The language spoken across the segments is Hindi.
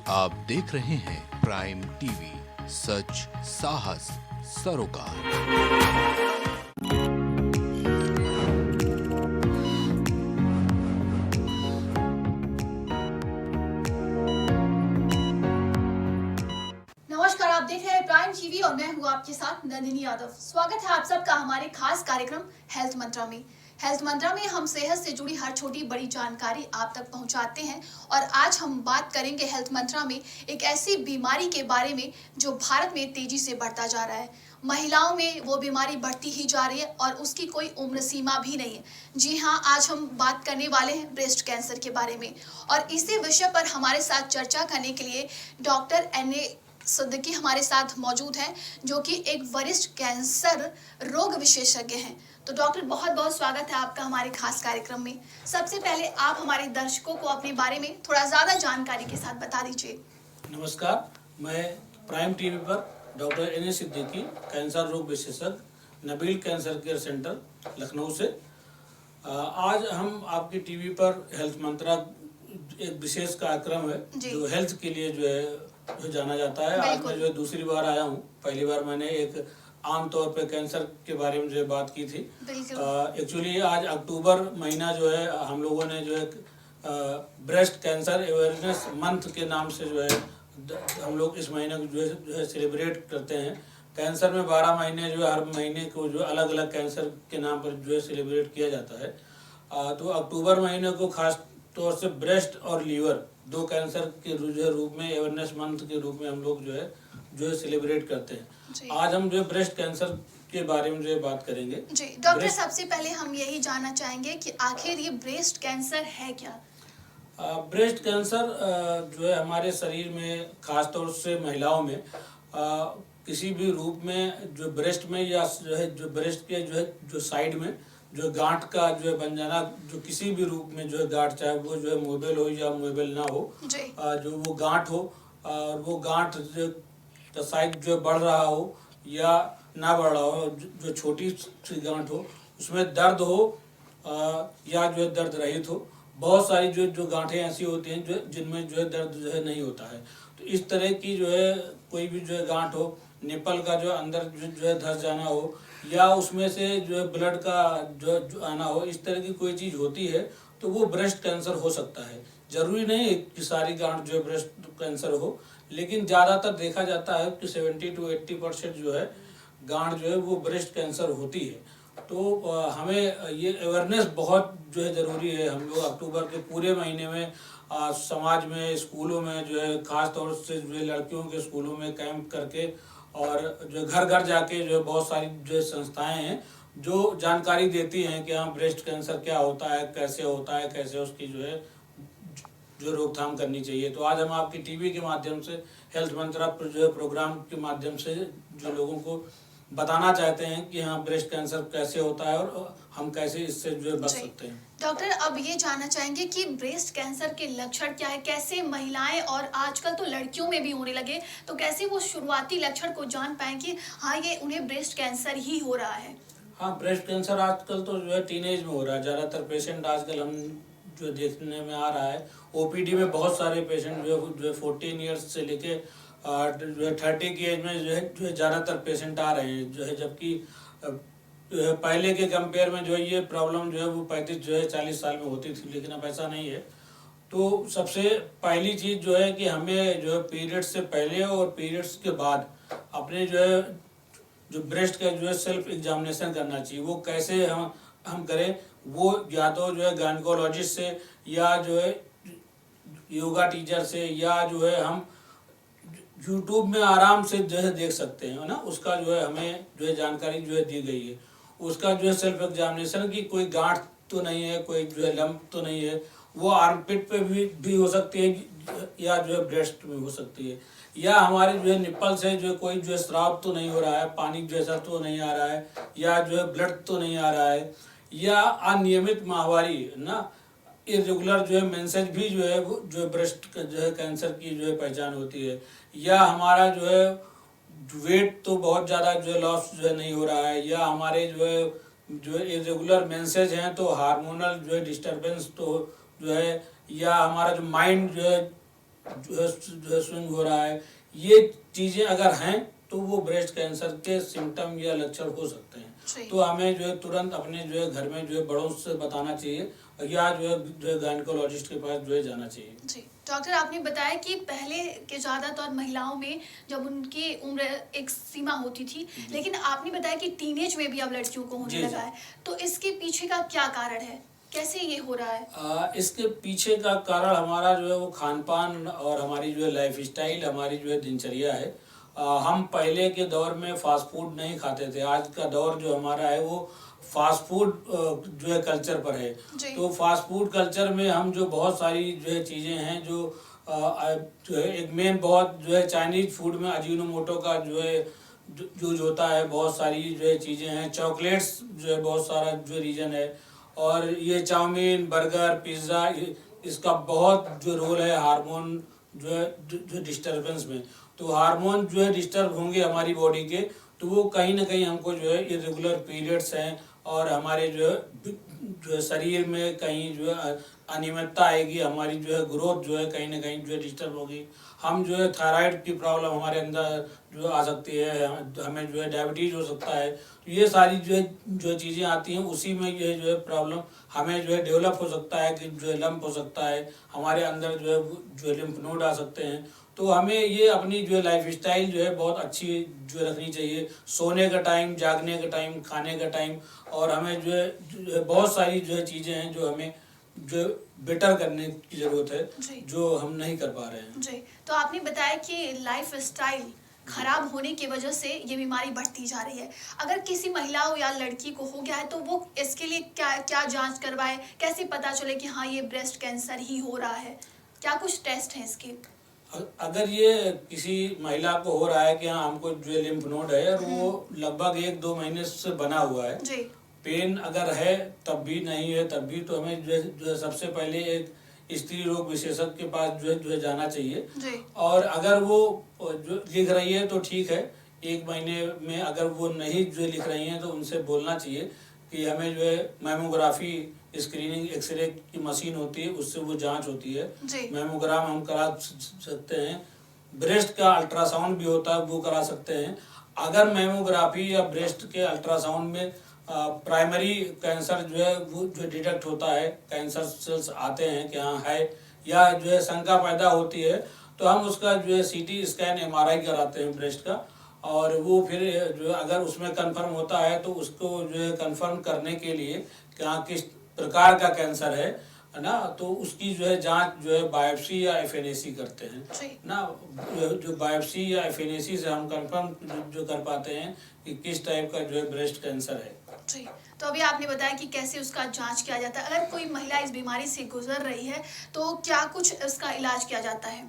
आप देख रहे हैं प्राइम टीवी, सच साहस सरोकार। नमस्कार, आप देख रहे हैं प्राइम टीवी और मैं हूं आपके साथ नंदिनी यादव। स्वागत है आप सबका हमारे खास कार्यक्रम हेल्थ मंत्रा में। हेल्थ मंत्रा में हम सेहत से जुड़ी हर छोटी बड़ी जानकारी आप तक पहुंचाते हैं और आज हम बात करेंगे हेल्थ मंत्रा में एक ऐसी बीमारी के बारे में जो भारत में तेजी से बढ़ता जा रहा है। महिलाओं में वो बीमारी बढ़ती ही जा रही है और उसकी कोई उम्र सीमा भी नहीं है। जी हाँ, आज हम बात करने वाले हैं ब्रेस्ट कैंसर के बारे में और इसी विषय पर हमारे साथ चर्चा करने के लिए डॉक्टर NA सिद्दीकी हमारे साथ मौजूद हैं, जो कि एक वरिष्ठ कैंसर रोग विशेषज्ञ हैं। तो डॉक्टर, बहुत बहुत स्वागत है आपका हमारे खास कार्यक्रम में। सबसे पहले आप हमारे दर्शकों को अपने बारे में थोड़ा ज़्यादा जानकारी के साथ बता दीजिए। नमस्कार, मैं प्राइम टीवी पर डॉक्टर NA सिद्दीकी, कैंसर रोग विशेषज्ञ, Nabeel cancer care centre, Lucknow से। आज हम आपकी टीवी पर हेल्थ मंत्रा एक विशेष कार्यक्रम है जो हेल्थ के लिए जो जाना जाता है। आज मैं जो दूसरी बार आया हूँ। पहली बार मैंने एक आम तौर पे कैंसर के बारे में जो बात की थी। एक्चुअली आज अक्टूबर महीना जो है हम लोगों ने जो है ब्रेस्ट कैंसर अवेयरनेस मंथ के नाम से जो है हम लोग इस महीने को जो है सेलिब्रेट करते हैं। कैंसर में 12 महीने जो है हर महीने को जो अलग अलग कैंसर के नाम पर जो है सेलिब्रेट किया जाता है। तो अक्टूबर महीने को खास तौर से ब्रेस्ट और लीवर दो कैंसर के रूप में अवेयरनेस मंथ के रूप में हम लोग जो है सेलिब्रेट करते हैं। आज हम जो ब्रेस्ट कैंसर के बारे में जो है बात करेंगे। जी डॉक्टर, सबसे पहले हम यही जानना चाहेंगे कि आखिर ये ब्रेस्ट कैंसर है क्या? ब्रेस्ट कैंसर जो है हमारे शरीर में खास तौर से महिलाओं में किसी भी रूप में जो ब्रेस्ट में या जो है जो ब्रेस्ट के जो साइड में जो गांठ का जो है बन जाना, जो किसी भी रूप में जो है गांठ, चाहे वो जो है मोबेल हो या मोबेल ना हो, जो वो गांठ हो और वो गांठ जो साइज जो बढ़ रहा हो या ना बढ़ रहा हो, जो छोटी सी गांठ हो उसमें दर्द हो या जो है दर्द रहित हो। बहुत सारी जो गांठें ऐसी होती हैं जो जिनमें जो है दर्द जो है नहीं होता है। तो इस तरह की जो है कोई भी जो है गांठ हो, निपल का जो अंदर जो है धंस जाना हो या उसमें से जो है ब्लड का जो आना हो, इस तरह की कोई चीज़ होती है तो वो ब्रेस्ट कैंसर हो सकता है। जरूरी नहीं कि सारी गांठ जो है ब्रेस्ट कैंसर हो, लेकिन ज़्यादातर देखा जाता है कि 70 to 80% जो है गांठ जो है वो ब्रेस्ट कैंसर होती है। तो हमें ये अवेयरनेस बहुत जो है ज़रूरी है। हम लोग अक्टूबर के पूरे महीने में समाज में, स्कूलों में जो है खास तौर से जो है लड़कियों के स्कूलों में कैंप करके और जो घर घर जाके जो बहुत सारी जो संस्थाएं हैं जो जानकारी देती हैं कि हाँ ब्रेस्ट कैंसर क्या होता है, कैसे उसकी जो रोकथाम करनी चाहिए। तो आज हम आपकी टीवी के माध्यम से हेल्थ मंत्रा जो है प्रोग्राम के माध्यम से जो लोगों को बताना चाहते हैं कि हाँ ब्रेस्ट कैंसर कैसे होता है और हम कैसे इससे जो है बच सकते हैं। डॉक्टर, अब ये जानना चाहेंगे कि ब्रेस्ट कैंसर के लक्षण क्या है, कैसे महिलाएं और आजकल तो लड़कियों में भी होने लगे, तो कैसे वो शुरुआती लक्षण को जान पाए कि हाँ ये उन्हें ब्रेस्ट कैंसर ही हो रहा है? हाँ, ब्रेस्ट कैंसर आजकल तो जो है टीनेज में हो रहा है। ज़्यादातर पेशेंट आजकल हम जो देखने में आ रहा है, OPD में बहुत सारे पेशेंट जो है 14 ईयर्स से लेके जो है 30 की एज में जो है ज़्यादातर पेशेंट आ रहे हैं जो है, जबकि जो है पहले के कंपेयर में जो है ये प्रॉब्लम जो है वो 35 जो है 40 साल में होती थी, लेकिन अब ऐसा नहीं है। तो सबसे पहली चीज़ जो है कि हमें जो है पीरियड्स से पहले और पीरियड्स के बाद अपने जो है जो ब्रेस्ट का जो है सेल्फ एग्जामिनेशन करना चाहिए। वो कैसे हम करें, वो या तो जो है गायनेकोलॉजिस्ट से या जो है योगा टीचर से या जो है हम यूट्यूब में आराम से जो है देख सकते हैं ना। उसका जो है हमें जो है जानकारी जो है दी गई है। उसका जो है सेल्फ एग्जामिनेशन की कोई गांठ तो नहीं है, कोई जो है लंप तो नहीं है। वो आर्मपिट पे भी हो सकती है या जो है ब्रेस्ट में हो सकती है, या हमारे जो है निप्पल से जो है कोई जो है स्राव तो नहीं हो रहा है, पानी जैसा तो नहीं आ रहा है, या जो है ब्लड तो नहीं आ रहा है, या अनियमित माहवारी ना, इरेगुलर जो है मेंसेज भी जो है वो जो है ब्रेस्ट जो है कैंसर की जो है पहचान होती है। या हमारा जो है वेट तो बहुत ज़्यादा जो है लॉस जो है नहीं हो रहा है, या हमारे जो है इरेगुलर मेंसेज हैं तो हार्मोनल जो है डिस्टर्बेंस तो जो है, या हमारा जो माइंड जो है जो है स्विंग हो रहा है, ये चीज़ें अगर हैं तो वो ब्रेस्ट कैंसर के सिम्टम या लक्षण हो सकते जी। हैं। तो हमें जो है तुरंत अपने जो है घर में जो है बड़ों से बताना चाहिए या जो है गायनेकोलॉजिस्ट के पास जो है जाना चाहिए। जी डॉक्टर, आपने बताया कि पहले के ज़्यादातर महिलाओं में जब उनकी उम्र एक सीमा होती थी, लेकिन आपने बताया कि टीनेज में भी अब लड़कियों को होने जी, लगा है, तो इसके पीछे का क्या कारण है, कैसे ये हो रहा है? इसके पीछे का कारण हमारा जो है वो खान पान और हमारी जो है लाइफ स्टाइल, हमारी जो है दिनचर्या है। हम पहले के दौर में फास्ट फूड नहीं खाते थे, आज का दौर जो हमारा है वो फास्ट फूड जो है कल्चर पर है। जी। तो फास्ट फूड कल्चर में हम जो बहुत सारी जो है चीज़ें हैं जो है एक मेन बहुत जो है चाइनीज फूड में अजीनोमोटो का जो है यूज होता है, बहुत सारी जो है चीज़ें हैं, चॉकलेट्स जो है बहुत सारा जो रीजन है, और ये चाउमीन, बर्गर, पिज़्ज़ा, इसका बहुत जो रोल है हार्मोन जो है जो डिस्टर्बेंस में। तो हार्मोन जो है डिस्टर्ब होंगे हमारी बॉडी के, तो वो कहीं ना कहीं हमको जो है इरेगुलर पीरियड्स हैं और हमारे जो है शरीर में कहीं जो है अनियमितता आएगी, हमारी जो है ग्रोथ जो है कहीं ना कहीं जो है डिस्टर्ब होगी। हम जो है थायराइड की प्रॉब्लम हमारे अंदर जो आ सकती है, हमें जो है डायबिटीज़ हो सकता है। तो ये सारी जो चीज़ें आती हैं उसी में ये जो है प्रॉब्लम हमें जो है डेवलप हो सकता है कि जो है लंप हो सकता है, हमारे अंदर जो है लिम्फ नोड आ सकते हैं। तो हमें ये अपनी जो है लाइफ स्टाइल जो है बहुत अच्छी जो है रखनी चाहिए, सोने का टाइम, जागने का टाइम, खाने का टाइम, और हमें जो है बहुत सारी जो है चीज़ें हैं जो हमें जो बेटर करने की ज़रूरत जी। है, जो हम नहीं कर पा रहे हैं। जी, तो आपने बताया कि लाइफ स्टाइल खराब होने की वजह से ये बीमारी बढ़ती जा रही है। अगर किसी महिला हो या लड़की को हो गया है तो वो इसके लिए क्या क्या जांच करवाए, कैसे पता चले कि हाँ ये ब्रेस्ट कैंसर ही हो रहा है, क्या कुछ टेस्ट हैं इसके? अगर ये किसी महिला को हो रहा है कि हाँ हमको जो है लिम्फ नोड है और वो लगभग 1-2 महीने से बना हुआ है, जी। पेन अगर है तब भी, नहीं है तब भी, तो हमें जो है सबसे पहले एक स्त्री रोग विशेषज्ञ के पास जो है जाना चाहिए। जी। और अगर वो जो लिख रही है तो ठीक है, 1 महीने में अगर वो नहीं जो लिख रही हैं तो उनसे बोलना चाहिए कि हमें जो है मैमोग्राफी स्क्रीनिंग एक्सरे की मशीन होती है, उससे वो जांच होती है। जी। मैमोग्राम हम करा सकते हैं, ब्रेस्ट का अल्ट्रासाउंड भी होता है वो करा सकते हैं। अगर मैमोग्राफी या ब्रेस्ट के अल्ट्रासाउंड में प्राइमरी कैंसर जो है वो जो डिटेक्ट होता है, कैंसर सेल्स आते हैं कि हाँ है, या जो है शंका पैदा होती है, तो हम उसका जो है सीटी स्कैन MRI कराते हैं ब्रेस्ट का, और वो फिर जो अगर उसमें कंफर्म होता है तो उसको जो है कंफर्म करने के लिए कि हाँ किस प्रकार का कैंसर है ना, तो उसकी जो है जांच जो है बायोप्सी या FNAC करते हैं जी। ना। जो बायोप्सी या FNAC से हम कंफर्म जो कर पाते हैं कि किस टाइप का जो है ब्रेस्ट कैंसर है। जी, तो अभी आपने बताया कि कैसे उसका जांच किया जाता है। अगर कोई महिला इस बीमारी से गुजर रही है तो क्या कुछ इसका इलाज किया जाता है?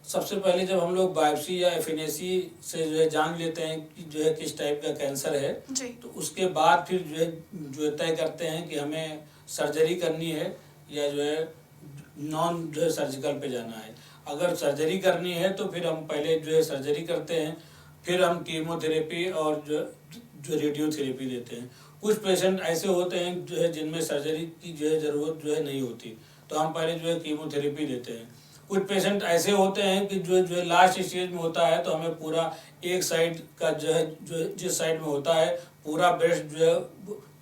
सबसे पहले जब हम लोग बायोप्सी या FNAC से जो है जान लेते हैं कि जो है किस टाइप का कैंसर है, जी। तो उसके बाद फिर जो है तय करते हैं कि हमें सर्जरी करनी है या जो है नॉन जो है सर्जिकल पे जाना है। अगर सर्जरी करनी है तो फिर हम पहले जो है सर्जरी करते हैं, फिर हम कीमोथेरेपी और जो रेडियोथेरेपी देते हैं। कुछ पेशेंट ऐसे होते हैं जो है जिनमें सर्जरी की जो है ज़रूरत जो है नहीं होती, तो हम पहले जो है कीमोथेरेपी देते हैं। कुछ पेशेंट ऐसे होते हैं कि जो है लास्ट स्टेज में होता है, तो हमें पूरा एक साइड का जो है जिस साइड में होता है पूरा ब्रेस्ट जो है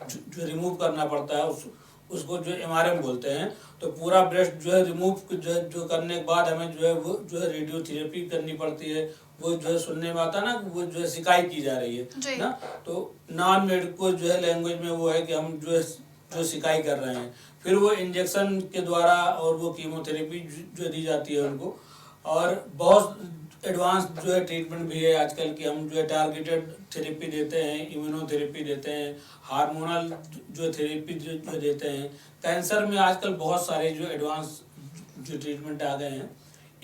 जो रिमूव करना पड़ता है, उसको जो MRM बोलते हैं। तो पूरा ब्रेस्ट जो है रिमूव जो करने के बाद हमें जो है वो जो है रेडियोथेरेपी करनी पड़ती है। वो जो है सुनने में आता है ना, वो जो है सिकाई की जा रही है ना, तो नॉन मेडिकल जो है लैंग्वेज में वो है कि हम जो सिकाई कर रहे हैं। फिर वो इंजेक्शन के द्वारा और वो कीमोथेरेपी जो दी जाती है उनको, और बहुत एडवांस जो है ट्रीटमेंट भी है आजकल की। हम जो है टारगेटेड थेरेपी देते हैं, इम्यूनोथेरेपी देते हैं, हार्मोनल जो थेरेपी जो देते हैं। कैंसर में आजकल बहुत सारे जो एडवांस जो ट्रीटमेंट आ गए हैं।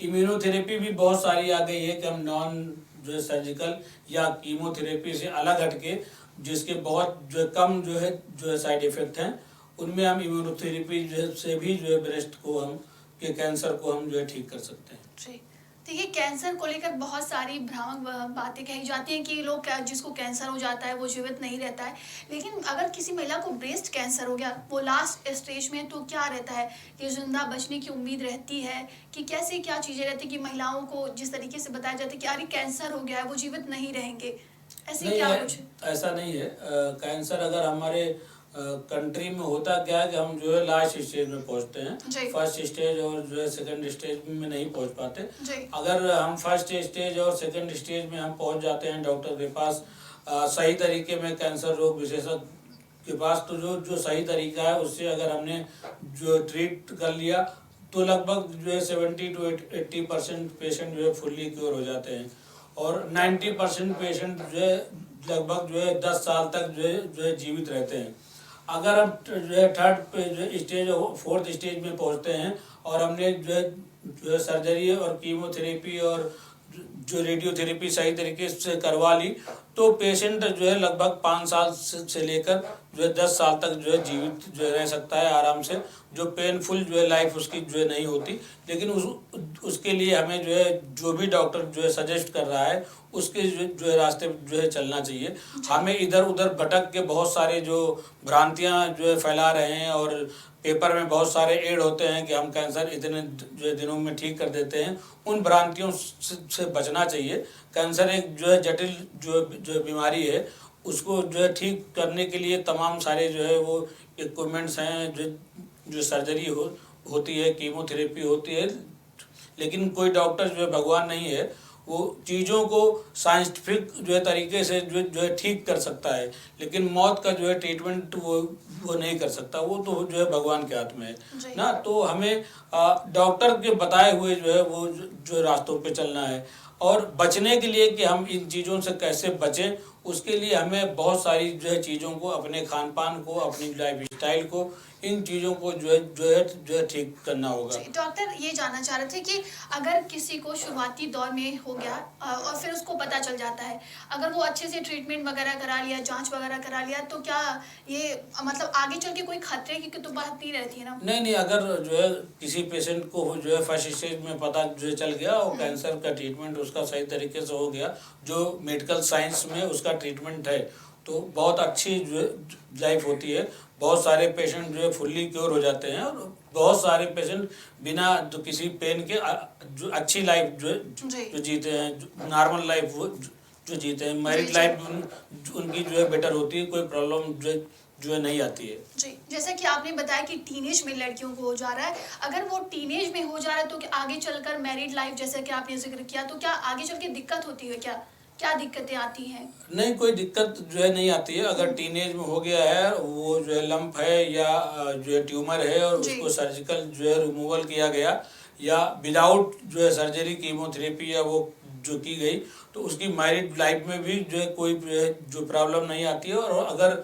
इम्यूनोथेरेपी भी बहुत सारी आ गई है कि हम नॉन जो है सर्जिकल या कीमोथेरेपी से अलग हटके, जिसके बहुत जो कम जो है साइड इफ़ेक्ट हैं, उनमें हम इम्यूनोथेरेपी जो से भी जो है ब्रेस्ट को हम के कैंसर को हम जो है ठीक कर सकते हैं। जी, देखिए, कैंसर को लेकर बहुत सारी भ्रामक बातें कही जाती हैं कि लोग जिसको कैंसर हो जाता है वो जीवित नहीं रहता है। लेकिन अगर किसी महिला को ब्रेस्ट कैंसर हो गया, वो लास्ट स्टेज में, तो क्या रहता है कि जिंदा बचने की उम्मीद रहती है कि कैसे क्या चीज़ें रहती हैं कि महिलाओं को जिस तरीके से बताया जाता है कि अरे कैंसर हो गया है, वो जीवित नहीं रहेंगे, ऐसे नहीं क्या है, कुछ? ऐसा नहीं है। कैंसर अगर हमारे कंट्री में होता क्या है कि हम जो है लास्ट स्टेज में पहुंचते जी। हैं, फर्स्ट स्टेज और जो है सेकंड स्टेज में नहीं पहुंच पाते। जी। अगर हम फर्स्ट स्टेज और सेकंड स्टेज में हम पहुंच जाते हैं डॉक्टर के पास, सही तरीके में कैंसर रोग विशेषज्ञ के पास, तो जो जो सही तरीका है उससे अगर हमने जो ट्रीट कर लिया तो लगभग जो है 70 to 80% पेशेंट जो है फुल्ली क्योर हो जाते हैं और 90% पेशेंट जो है लगभग जो है 10 साल तक जो है जीवित रहते हैं। अगर हम जो है थर्ड स्टेज और फोर्थ स्टेज में पहुंचते हैं और हमने जो है सर्जरी और कीमोथेरेपी और जो रेडियोथेरेपी सही तरीके से करवा ली तो पेशेंट जो है लगभग 5 साल से लेकर जो है 10 साल तक जो है जीवित जो है रह सकता है आराम से। जो पेनफुल जो है लाइफ उसकी जो है नहीं होती, लेकिन उसके लिए हमें जो है जो भी डॉक्टर जो है सजेस्ट कर रहा है उसके जो है रास्ते जो है चलना चाहिए। हमें इधर उधर भटक के बहुत सारे जो भ्रांतियाँ जो है फैला रहे हैं और पेपर में बहुत सारे एड होते हैं कि हम कैंसर इतने जो दिनों में ठीक कर देते हैं, उन भ्रांतियों से बचना चाहिए। कैंसर एक जो है जटिल जो बीमारी है, उसको जो है ठीक करने के लिए तमाम सारे जो है वो इक्विपमेंट्स हैं, जो सर्जरी होती है, कीमोथेरेपी होती है, लेकिन कोई डॉक्टर जो है भगवान नहीं है, वो चीज़ों को साइंटिफिक जो है तरीके से जो है ठीक कर सकता है, लेकिन मौत का जो है ट्रीटमेंट वो नहीं कर सकता, वो तो जो है भगवान के हाथ में है ना। तो हमें डॉक्टर के बताए हुए जो है वो जो रास्तों पे चलना है और बचने के लिए कि हम इन चीज़ों से कैसे बचें, उसके लिए हमें बहुत सारी जो है चीज़ों को, अपने खान पान को, अपनी लाइफ स्टाइल को, इन चीज़ों को जो है ठीक करना होगा। डॉक्टर ये जानना चाह रहे थे कि अगर किसी को शुरुआती दौर में हो गया और फिर उसको पता चल जाता है, अगर वो अच्छे से ट्रीटमेंट वगैरह करा लिया, जांच वगैरह करा लिया, तो क्या ये मतलब आगे चल के कोई खतरे की तो बात नहीं रहती है ना? नहीं, अगर जो है किसी पेशेंट को जो है फर्स्ट स्टेज में पता जो है चल गया और कैंसर का ट्रीटमेंट उसका सही तरीके से हो गया, जो मेडिकल साइंस में उसका ट्रीटमेंट है, तो बहुत अच्छी जो है लाइफ होती है। बहुत सारे पेशेंट जो है फुल्ली क्योर हो जाते हैं और बहुत सारे पेशेंट बिना तो किसी पेन के जो अच्छी लाइफ जो जीते हैं, नॉर्मल लाइफ वो जो जीते हैं, मैरिड लाइफ उनकी जो है बेटर होती है, कोई प्रॉब्लम जो है नहीं आती है। जी, जैसा कि आपने बताया कि टीनेज में लड़कियों को हो जा रहा है, अगर वो टीनेज में हो जा रहा है तो आगे चलकर मैरिड लाइफ जैसा कि आपने जिक्र किया, तो क्या आगे चल के दिक्कत होती है? क्या दिक्कतें आती हैं? नहीं, कोई दिक्कत जो है नहीं आती है। अगर टीनेज में हो गया है, वो जो है लंप है या जो है ट्यूमर है और उसको सर्जिकल जो है रिमूवल किया गया या विदाउट जो है सर्जरी, कीमोथेरेपी या वो जो की गई, तो उसकी मैरिड लाइफ में भी जो है कोई जो प्रॉब्लम नहीं आती है। और अगर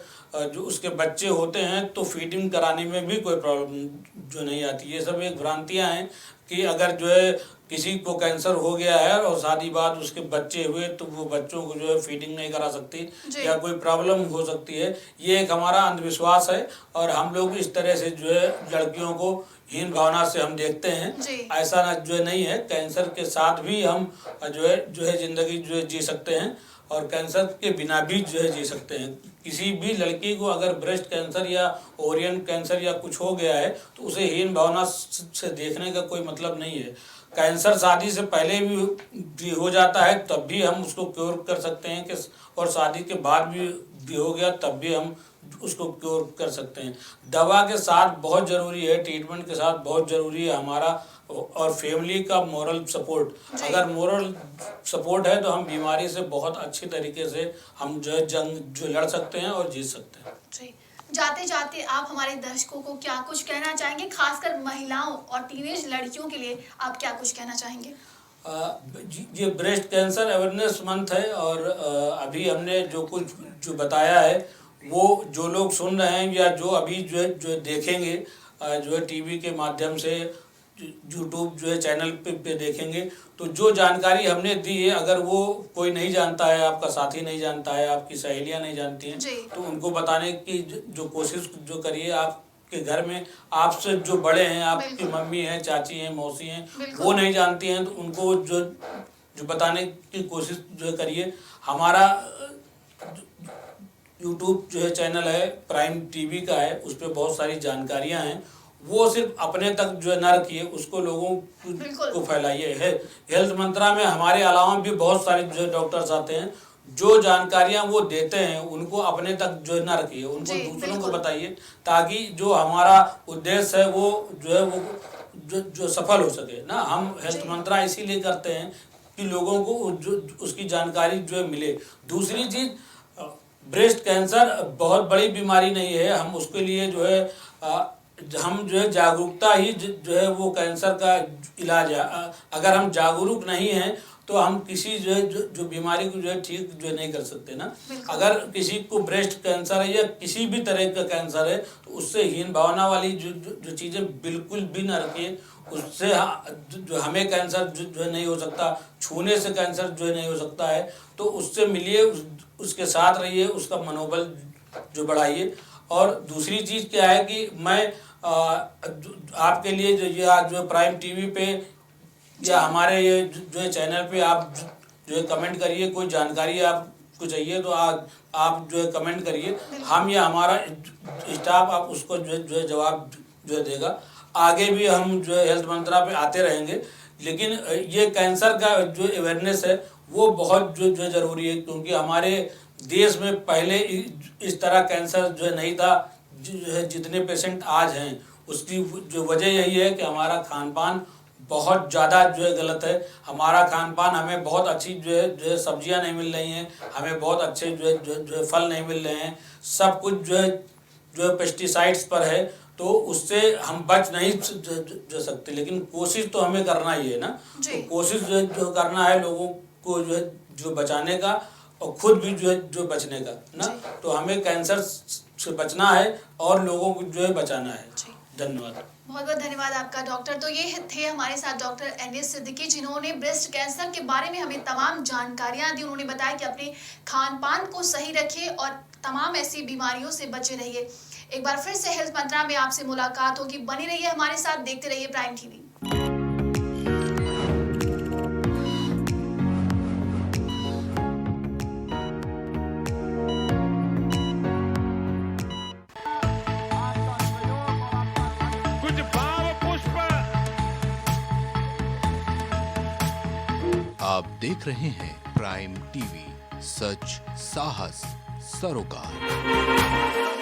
जो उसके बच्चे होते हैं तो फीडिंग कराने में भी कोई प्रॉब्लम जो नहीं आती। ये सब एक भ्रांतियाँ हैं कि अगर जो है किसी को कैंसर हो गया है और शादी बाद उसके बच्चे हुए तो वो बच्चों को जो है फीडिंग नहीं करा सकती या कोई प्रॉब्लम हो सकती है, ये एक हमारा अंधविश्वास है। और हम लोग इस तरह से जो है लड़कियों को हीन भावना से हम देखते हैं, ऐसा ना जो है नहीं है। कैंसर के साथ भी हम जो है जिंदगी जो है जी सकते हैं और कैंसर के बिना भी जो है जी सकते हैं। किसी भी लड़की को अगर ब्रेस्ट कैंसर या ओरियन कैंसर या कुछ हो गया है तो उसे हीन भावना से देखने का कोई मतलब नहीं है। कैंसर शादी से पहले भी हो जाता है तब भी हम उसको क्योर कर सकते हैं कि, और शादी के बाद भी हो गया तब भी हम उसको क्योर कर सकते हैं। दवा के साथ बहुत ज़रूरी है, ट्रीटमेंट के साथ बहुत ज़रूरी है हमारा और फैमिली का मोरल सपोर्ट। अगर मोरल सपोर्ट है तो हम बीमारी से बहुत अच्छी तरीके से हम जो है जंग जो लड़ सकते हैं और जीत सकते हैं। जी, जाते जाते आप हमारे दर्शकों को क्या कुछ कहना चाहेंगे, खासकर महिलाओं और टीनेज लड़कियों के लिए आप क्या कुछ कहना चाहेंगे? ये ब्रेस्ट कैंसर अवेयरनेस मंथ है और अभी हमने जो कुछ जो बताया है वो जो लोग सुन रहे हैं या जो अभी जो देखेंगे जो है टीवी के माध्यम से, यूट्यूब जो है चैनल पे देखेंगे, तो जो जानकारी हमने दी है अगर वो कोई नहीं जानता है, आपका साथी नहीं जानता है, आपकी सहेलियां नहीं जानती हैं, तो उनको बताने की जो कोशिश जो करिए आप आपके घर में आपसे जो बड़े हैं, आपकी बिल्कुल। मम्मी हैं, चाची हैं, मौसी हैं, बिल्कुल। वो नहीं जानती हैं, तो उनको जो बताने की कोशिश जो है करिए। हमारा यूट्यूब जो है चैनल है प्राइम टीवी का है, उस पर बहुत सारी जानकारियां हैं, वो सिर्फ अपने तक जो है न रखिए, उसको लोगों बिल्कुल। को फैलाइए। हेल्थ मंत्रा में हमारे अलावा भी बहुत सारे जो है डॉक्टर्स आते हैं, जो जानकारियां वो देते हैं उनको अपने तक जो है न रखिए, उनको जी, दूसरों को बिल्कुल। बताइए, ताकि जो हमारा उद्देश्य है वो जो है वो जो सफल हो सके ना। हम हेल्थ जी। मंत्रा इसीलिए करते हैं कि लोगों को जो उसकी जानकारी जो है मिले। दूसरी चीज़, ब्रेस्ट कैंसर बहुत बड़ी बीमारी नहीं है, हम उसके लिए जो है हम जो है जागरूकता ही जो है वो कैंसर का इलाज है। अगर हम जागरूक नहीं हैं तो हम किसी जो है जो बीमारी को जो है ठीक जो है नहीं कर सकते ना। बिल्कुल। अगर किसी को ब्रेस्ट कैंसर है या किसी भी तरह का कैंसर है, तो उससे हीन भावना वाली जो चीज़ें बिल्कुल भी ना रखिए। उससे जो हमें कैंसर जो है नहीं हो सकता, छूने से कैंसर जो है नहीं हो सकता है, तो उससे मिलिए, उसके साथ रहिए, उसका मनोबल जो बढ़ाइए। और दूसरी चीज़ क्या है कि मैं आपके लिए ये आज जो प्राइम टीवी पे या हमारे ये जो है चैनल पे आप जो है कमेंट करिए, कोई जानकारी आपको चाहिए तो आप जो है कमेंट करिए, हम या हमारा स्टाफ आप उसको जो है जवाब जो है देगा। आगे भी हम जो है हेल्थ मंत्रा पे आते रहेंगे, लेकिन ये कैंसर का जो अवेयरनेस है वो बहुत जो है ज़रूरी है, क्योंकि हमारे देश में पहले इस तरह कैंसर जो है नहीं था, जो है जितने पेशेंट आज हैं, उसकी जो वजह यही है कि हमारा खान पान बहुत ज़्यादा जो है गलत है। हमारा खान पान, हमें बहुत अच्छी जो है सब्जियां नहीं मिल रही हैं, हमें बहुत अच्छे जो है फल नहीं मिल रहे हैं, सब कुछ जो है पेस्टिसाइड्स पर है, तो उससे हम बच नहीं जो सकते, लेकिन कोशिश तो हमें करना ही है ना। तो कोशिश जो करना है लोगों को जो बचाने का, और खुद भी जो बचने का ना। तो हमें कैंसर से बचना है और लोगों को जो है बचाना है। धन्यवाद। बहुत बहुत धन्यवाद आपका डॉक्टर। तो ये थे हमारे साथ डॉक्टर एनएस सिद्दीकी, जिन्होंने ब्रेस्ट कैंसर के बारे में हमें तमाम जानकारियां दी। उन्होंने बताया कि अपने खान पान को सही रखिए और तमाम ऐसी बीमारियों से बचे रहिए। एक बार फिर से हेल्थ मंत्रा में आपसे मुलाकात होगी। बनी रहिए हमारे साथ, देखते रहिए प्राइम टीवी। कुछ भाव पुष्प। आप देख रहे हैं प्राइम टीवी, सच साहस सरोकार।